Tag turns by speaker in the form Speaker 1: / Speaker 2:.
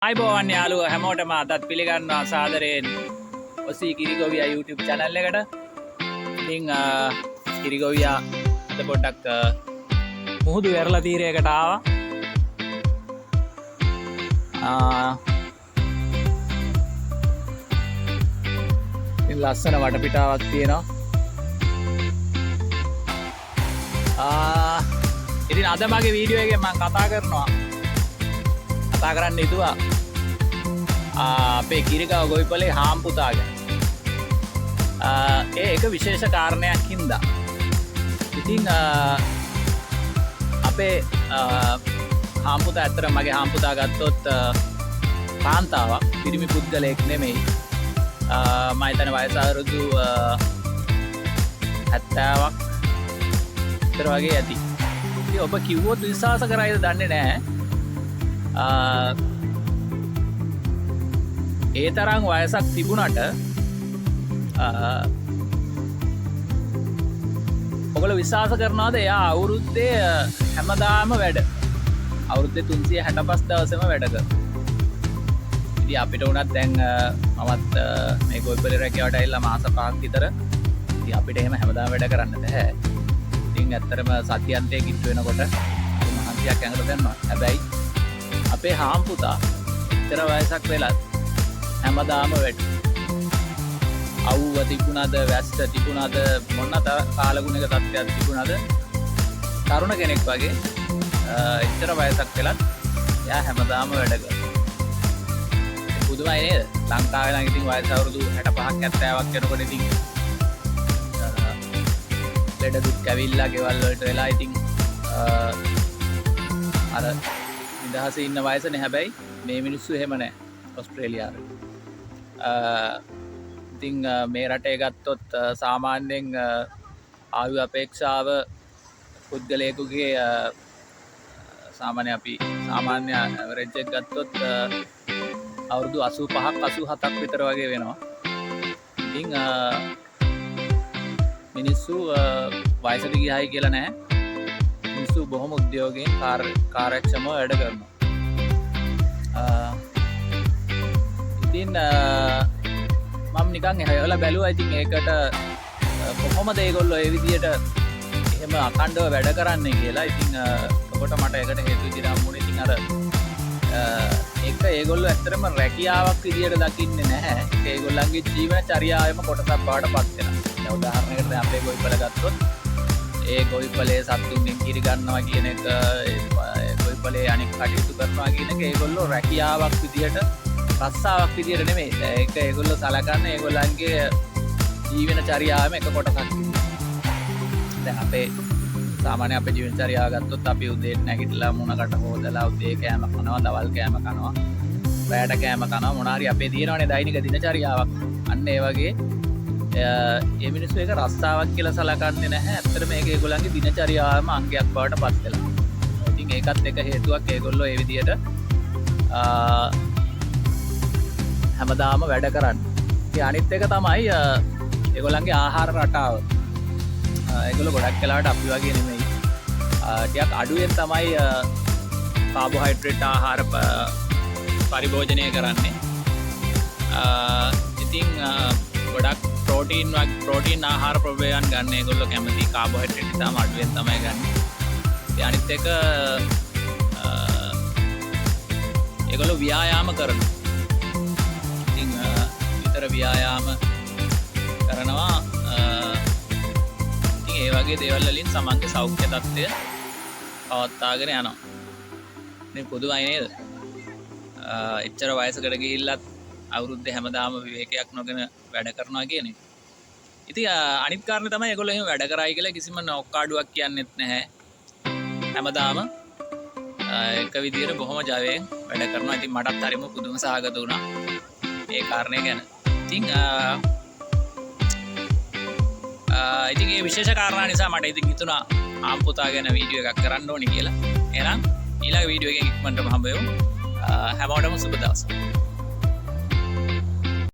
Speaker 1: අයිබෝවන් යාළුවෝ හැමෝටම අදත් පිළිගන්නවා සාදරයෙන් ඔසී කිරිගොවියා YouTube channel එකට. ඉතින් කිරිගොවියා අද පොඩ්ඩක් මුහුදු වෙරළ තීරයකට ආවා. ඉතින් ලස්සන වටපිටාවක් තියෙනවා. ඉතින් අද මගේ වීඩියෝ එකෙන් මම කතා කරන්න හිතුවා අපේ කිරිගාව ගොවිපලේ හාම්පුතා ගැන. ඒ එක විශේෂ කාරණයක් හින්දා. ඉතින් අපේ හාම්පුතා ඇත්තට මගේ හාම්පුතා ගත්තොත් කාන්තාවක්, පිරිමි පුද්ගලයෙක් නෙමෙයි. මම හිතන්නේ වයස අවුරුදු 70ක් විතර වගේ ඇති. ඉතින් ඔබ කිව්වොත් විශ්වාස කරයිද දන්නේ නැහැ. ඒ තරම් වයසක් තිබුණට ඔගොල්ලෝ විශ්වාස කරනවාද එයා අවුරුද්දේ හැමදාම වැඩ අවුරුද්දේ 365 දවසෙම වැඩ කරනවා. ඉතින් අපිට උනත් දැන් මමත් මේ ගොවිපලේ රැකියාවට ඇවිල්ලා මාස 5ක් විතර. ඉතින් අපිට එහෙම හැමදාම වැඩ කරන්න බෑ. ඉතින් ඇත්තටම සතියන්තයේ කිට්ටු වෙනකොට මහන්සියක් ඇඟට දැම්මා. හැබැයි අපේ හාම්පුතා ඉතර වයසක් වෙලත් හැමදාම වැඩ. අවුව තිබුණාද, වැස්ස තිබුණාද, මොන කාලගුණයක තත්ත්වයක් තිබුණාද, තරුණ කෙනෙක් වගේ ඉතර වයසක් වෙලත් එයා හැමදාම වැඩ කරනවා. පුදුමයි නේද? ලංකාවේ නම් ඉතින් වයස අවුරුදු 65ක් 70ක් වෙනකොට ඉතින් ලෙඩ දුක් කැවිල්ලා ගෙවල් වලට වෙලා ඉතින් අර නිදහසේ ඉන්න වයසනේ. හැබැයි මේ මිනිස්සු එහෙම නැහැ ඔස්ට්‍රේලියාවේ. ඉතින් මේ රටේ ගත්තොත් සාමාන්‍යයෙන් ආයු අපේක්ෂාව පුද්ගලයෙකුගේ සාමාන්‍ය ඇවරේජ් එක ගත්තොත් අවුරුදු 85ක් 87ක් විතර වගේ වෙනවා. ඉතින් මිනිස්සු වයසට ගියයි කියලා නැහැ. මිනිස්සු බොහොම උද්‍යෝගයෙන් කාර්යක්ෂමව වැඩ කරනවා. ඉතින් මම නිකන් එහයලා බැලුවා. ඉතින් ඒකට කොහොමද ඒගොල්ලෝ ඒ විදියට එහෙම අඛණ්ඩව වැඩ කරන්නේ කියලා. ඉතින් ඔකට මට ඒකට හේතු විදිහට හම්බුනේ. ඉතින් අර ඒක ඒගොල්ලෝ ඇත්තටම රැකියාවක් විදියට දකින්නේ නැහැ. ඒගොල්ලන්ගේ ජීවන චර්යාවෙම කොටසක් බවට පත් වෙනවා. දැන් උදාහරණයකට දැන් අපේ ගොවිපල ගත්තොත් ඒ ගොවිපලේ සතුන්ගෙන් කිරි ගන්නවා කියන එක, ගොවිපලේ අනෙක් කටයුතු කරනවා කියන එක ඒගොල්ලෝ රැකියාවක් විදියට, රස්සාවක් විදියට නෙමෙයි. ඒක ඒගොල්ලෝ සලකන්නේ ඒගොල්ලන්ගේ ජීවන චර්යාවෙම එක කොටසක් විදියට. දැන් අපේ සාමාන්‍ය අපේ ජීවන චර්යාව ගත්තොත් අපි උදේට නැගිටලා මුණකට හොදලා උදේ කෑම කනවා, දවල් කෑම කනවා, රැයට කෑම කනවා, මොනාරි අපේ තියෙනවනේ දෛනික දිනචරියාවක්. අන්න ඒ වගේ ඒ මිනිස්සු ඒක රස්සාවක් කියලා සලකන්නේ නැහැ. ඇත්තට මේක ඒගොල්ලන්ගේ දිනචරියාවම අංගයක් බවට පත් වෙලා. ඉතින් ඒකත් එක හේතුවක් ඒගොල්ලෝ ඒ විදියට හැමදාම වැඩ කරන්නේ. ඉතින් අනිත් එක තමයි ඒගොල්ලන්ගේ ආහාර රටාව. ඒගොල්ලෝ ගොඩක් වෙලාවට අපි වගේ නෙමෙයි. ටිකක් අඩුවෙන් තමයි කාබෝහයිඩ්‍රේට් ආහාර පරිභෝජනය කරන්නේ. ඉතින් ගොඩක් ප්‍රෝටීන් ආහාර ප්‍රභේදයන් ගන්න ඒගොල්ලෝ කැමති. කාබෝහයිඩ්‍රේට් ඉතාලම අඩුවෙන් තමයි ගන්න. ඉතින් අනිත් එක ඒගොල්ලෝ ව්‍යායාම කරනවා. ඉතින් විතර ව්‍යායාම කරනවා. ඉතින් ඒ වගේ දේවල් වලින් සමන්ගේ සෞඛ්‍ය තත්ත්වය පවත්වාගෙන යනවා. මේ පොදුයි නේද? එච්චර වයසකට ගිහිල්ලත් අවුරුද්දේ හැමදාම විවේකයක් නොගෙන වැඩ කරනවා කියන එක. ඉතින් අනිත් කාරණේ තමයි ඒගොල්ලෝ එහෙම වැඩ කරයි කියලා කිසිම නොක්කාඩුවක් කියන්නෙත් නැහැ. හැමදාම එක විදියට බොහොම ජවයෙන් වැඩ කරනවා. ඉතින් මටත් හරිම පුදුම සහගත වුණා ඒ කාරණේ ගැන. ඉතින් මේ විශේෂ කාරණා නිසා මට ඉතින් හිතුණා ආම්පුතා ගැන වීඩියෝ එකක් කරන්න ඕනි කියලා. එහෙනම් ඊළඟ වීඩියෝ එකකින් ඉක්මනටම හම්බ වෙමු. හැමෝටම සුබ දවසක්.